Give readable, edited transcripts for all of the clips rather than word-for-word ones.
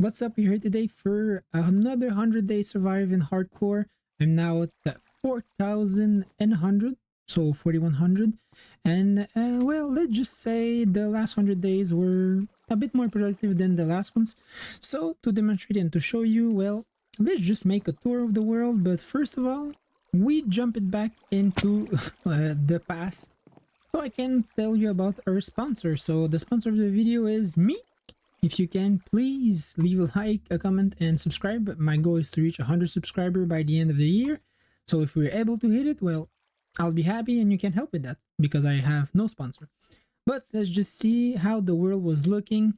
What's up? We're here today for another 100 days survive in hardcore. I'm now at 4,100, so 4,100. And well, let's just say the last 100 days were a bit more productive than the last ones. So to demonstrate and to show you, well, let's just make a tour of the world. But first of all, we jump it back into the past so I can tell you about our sponsor. So the sponsor of the video is me. If you can, please leave a like, a comment, and subscribe. My goal is to reach 100 subscribers by the end of the year. So if we're able to hit it, well, I'll be happy and you can help with that because I have no sponsor. But let's just see how the world was looking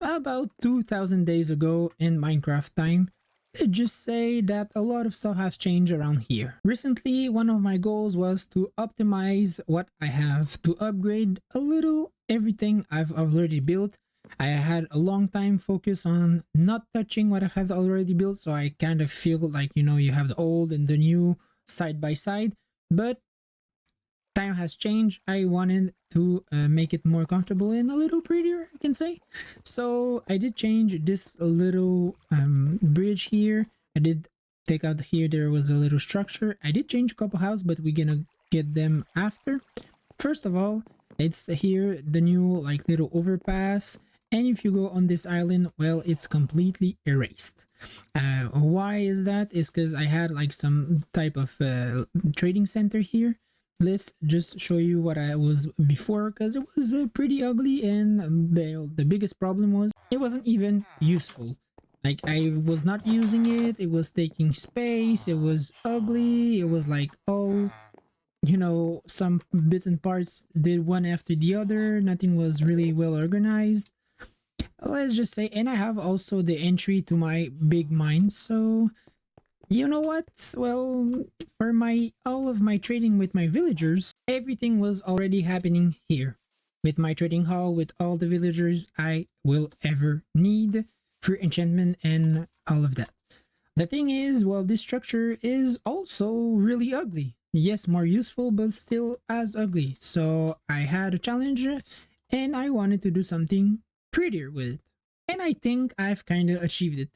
about 2,000 days ago in Minecraft time. Let's just say that a lot of stuff has changed around here. Recently, one of my goals was to optimize what I have, to upgrade a little everything I've already built. I had a long time focus on not touching what I have already built, so I kind of feel like, you know, you have the old and the new side by side, but time has changed. I wanted to make it more comfortable and a little prettier, I can say. So I did change this little bridge here. I did take out here, there was a little structure. I did change a couple houses, but we're gonna get them after. First of all, it's here, the new like little overpass. And if you go on this island, well, it's completely erased. Why is that? Is because I had like some type of trading center here. Let's just show you what I was before, because it was pretty ugly, and the biggest problem was it wasn't even useful. Like, I was not using it, it was taking space, it was ugly, it was like all, you know, some bits and parts did one after the other, nothing was really well organized. Let's just say, and I have also the entry to my big mine, so you know what, well, for all of my trading with my villagers, everything was already happening here with my trading hall, with all the villagers I will ever need for enchantment and all of that. The thing is, well, this structure is also really ugly. Yes, more useful, but still as ugly. So I had a challenge and I wanted to do something prettier with it, and I think I've kind of achieved it.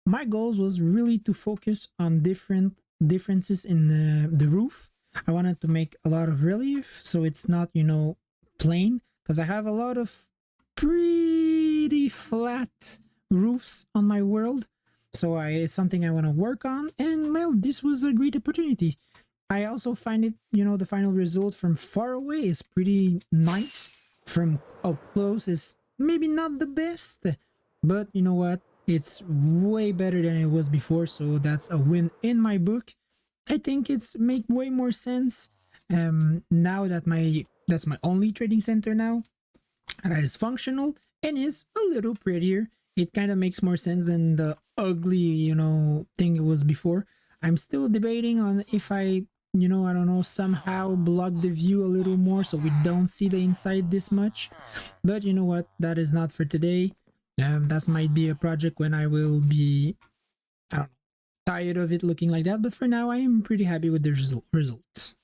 My goals was really to focus on differences in the roof. I wanted to make a lot of relief so it's not, you know, plain, because I have a lot of pretty flat roofs on my world, so it's something I want to work on, and well, this was a great opportunity. I also find it, you know, the final result from far away is pretty nice. From up close is maybe not the best, but you know what, it's way better than it was before, so that's a win in my book. I think it's make way more sense now that that's my only trading center now, and that is functional and is a little prettier. It kind of makes more sense than the ugly, you know, thing it was before. I'm still debating on if I, you know, I don't know, somehow block the view a little more so we don't see the inside this much. But you know what, that is not for today. That might be a project when I will be, I don't know, tired of it looking like that. But for now, I am pretty happy with the results.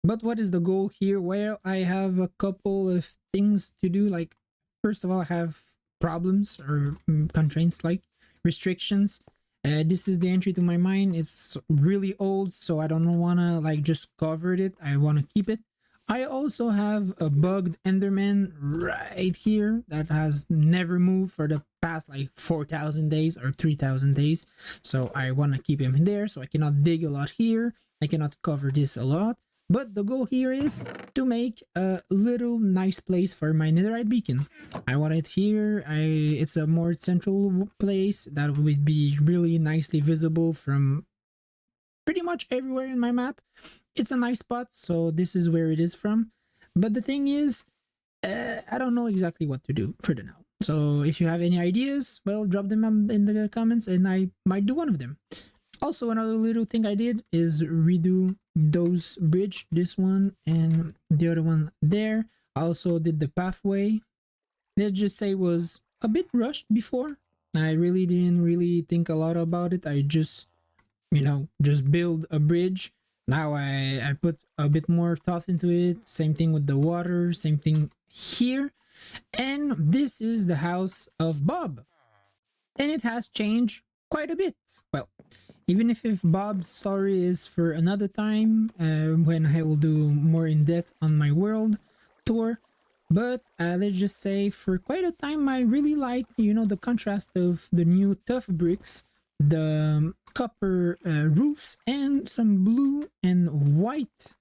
But what is the goal here? Well, I have a couple of things to do. Like, first of all, I have problems or constraints, like restrictions. This is the entry to my mine. It's really old, so I don't want to like just cover it. I want to keep it. I also have a bugged Enderman right here that has never moved for the past like 4,000 days or 3,000 days. So I want to keep him there, so I cannot dig a lot here. I cannot cover this a lot. But the goal here is to make a little nice place for my netherite beacon. I want it here. It's a more central place that would be really nicely visible from pretty much everywhere in my map. It's a nice spot, so this is where it is from. But the thing is, I don't know exactly what to do for the now. So if you have any ideas, well, drop them in the comments and I might do one of them. Also, another little thing I did is redo those bridge, this one and the other one there. I also did the pathway. Let's just say it was a bit rushed before. I really didn't really think a lot about it. I just, you know, just build a bridge. Now I put a bit more thought into it. Same thing with the water, same thing here. And this is the house of Bob. and it has changed quite a bit. Well, even if Bob's story is for another time, when I will do more in depth on my world tour. But let's just say for quite a time, I really like, the contrast of the new tough bricks, the copper roofs, and some blue and white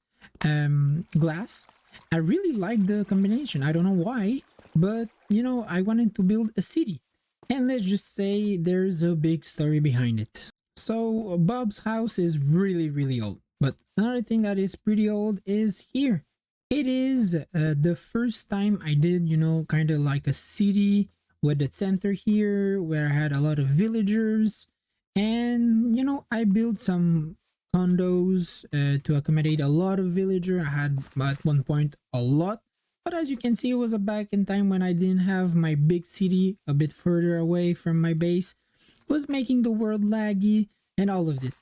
glass. I really like the combination. I don't know why, but I wanted to build a city. And let's just say there's a big story behind it. So Bob's house is really, really old. But another thing that is pretty old is here. It is the first time I did, kind of like a city with the center here where I had a lot of villagers. And, I built some condos to accommodate a lot of villager. I had at one point a lot. But as you can see, it was a back in time when I didn't have my big city a bit further away from my base. It was making the world laggy and all of it.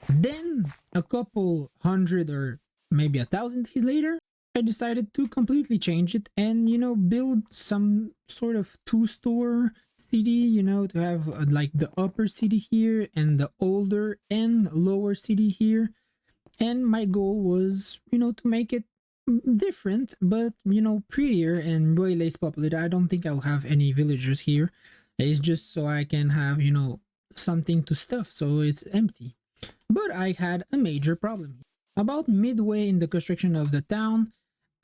Then a couple hundred or maybe 1,000 days later, I decided to completely change it and, build some sort of two-store city, to have like the upper city here and the older and lower city here. And my goal was, to make it different, but, prettier and way less populated. I don't think I'll have any villagers here. It's just so I can have, something to stuff so it's empty. But I had a major problem. About midway in the construction of the town,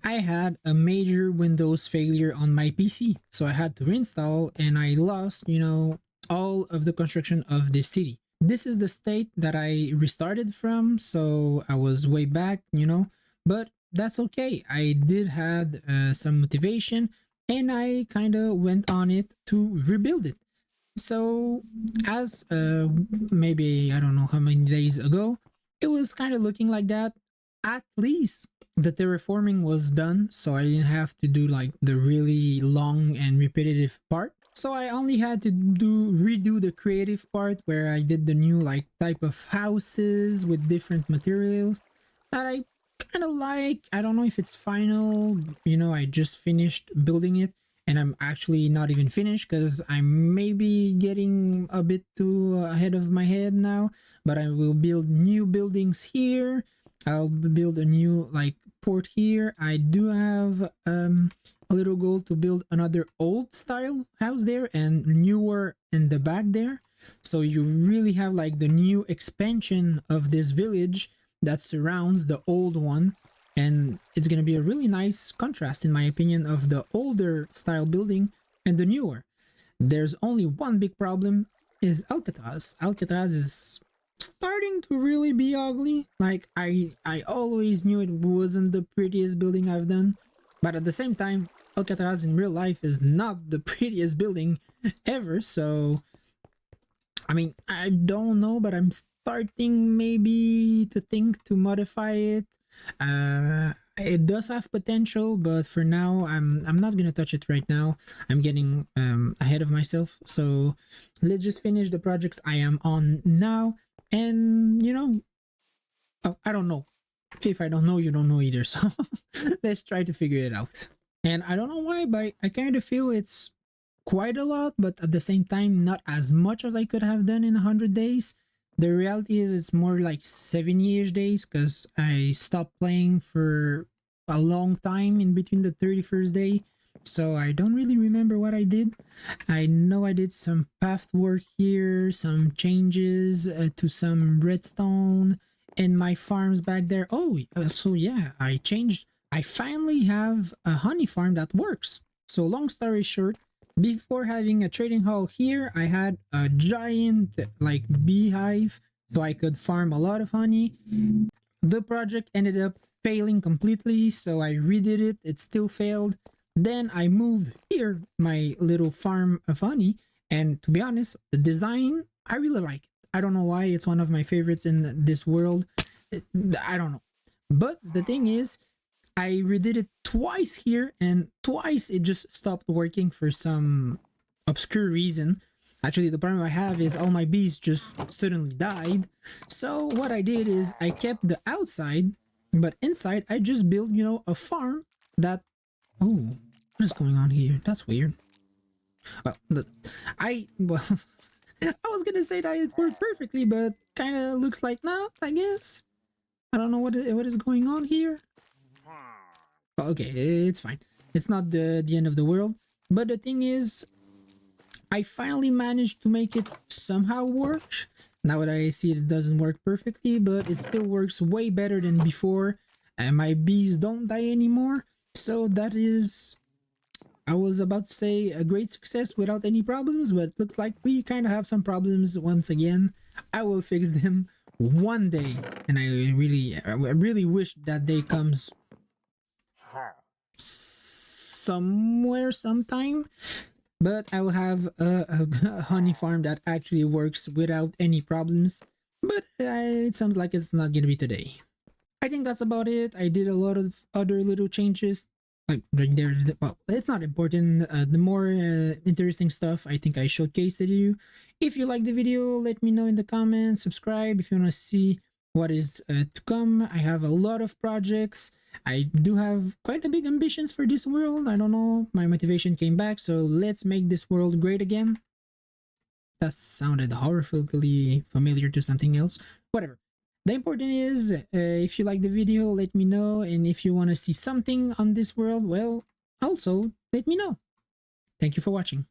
I had a major Windows failure on my PC, so I had to reinstall and I lost, all of the construction of this city. This is the state that I restarted from, so I was way back, but that's okay. I did had some motivation and I kind of went on it to rebuild it. So as maybe I don't know how many days ago, it was kind of looking like that. At least the terraforming was done, so I didn't have to do like the really long and repetitive part. So I only had to redo the creative part where I did the new like type of houses with different materials that I kind of like. I don't know if it's final, I just finished building it and I'm actually not even finished because I'm maybe getting a bit too ahead of my head now, but I will build new buildings here. I'll build a new like port here. I do have a little goal to build another old style house there and newer in the back there. So you really have like the new expansion of this village that surrounds the old one. And it's going to be a really nice contrast, in my opinion, of the older style building and the newer. There's only one big problem is Alcatraz. Alcatraz is starting to really be ugly. Like I always knew it wasn't the prettiest building I've done, but at the same time Alcatraz in real life is not the prettiest building ever. So I mean, I don't know, but I'm starting maybe to think to modify it. It does have potential, but for now I'm not gonna touch it right now. I'm getting ahead of myself, so let's just finish the projects I am on now. And oh, I don't know. If I don't know, you don't know either. So let's try to figure it out. And I don't know why, but I kind of feel it's quite a lot, but at the same time, not as much as I could have done in 100 days. The reality is it's more like 70-ish days because I stopped playing for a long time in between the 31st day. So I don't really remember what I did. I know I did some path work here, some changes to some redstone and my farms back there. Oh, so yeah, I finally have a honey farm that works. So long story short, before having a trading hall here, I had a giant like beehive so I could farm a lot of honey. The project ended up failing completely, so I redid it. It still failed. Then I moved here, my little farm of honey, and to be honest, the design, I really like it. I don't know why, it's one of my favorites in this world. I don't know. But the thing is, I redid it twice here, and twice it just stopped working for some obscure reason. Actually, the problem I have is all my bees just suddenly died. So what I did is I kept the outside, but inside I just built, a farm that... Oh, what is going on here? That's weird. Well, I was gonna say that it worked perfectly, but kind of looks like not, I guess. I don't know what is going on here. Okay, it's fine. It's not the end of the world. But the thing is, I finally managed to make it somehow work. Now that I see it doesn't work perfectly, but it still works way better than before. And my bees don't die anymore. So that is, I was about to say, a great success without any problems, but looks like we kind of have some problems once again. I will fix them one day, and I really wish that day comes somewhere sometime. But I will have a honey farm that actually works without any problems. But it sounds like it's not gonna be today. I think that's about it. I did a lot of other little changes, like right there. Well, it's not important. The more interesting stuff, I think I showcased it to you. If you like the video, let me know in the comments. Subscribe if you want to see what is to come. I have a lot of projects. I do have quite a big ambitions for this world. I don't know. My motivation came back, so let's make this world great again. That sounded horrifyingly familiar to something else. Whatever. The important is, if you like the video, let me know. And if you want to see something on this world, well, also let me know. Thank you for watching.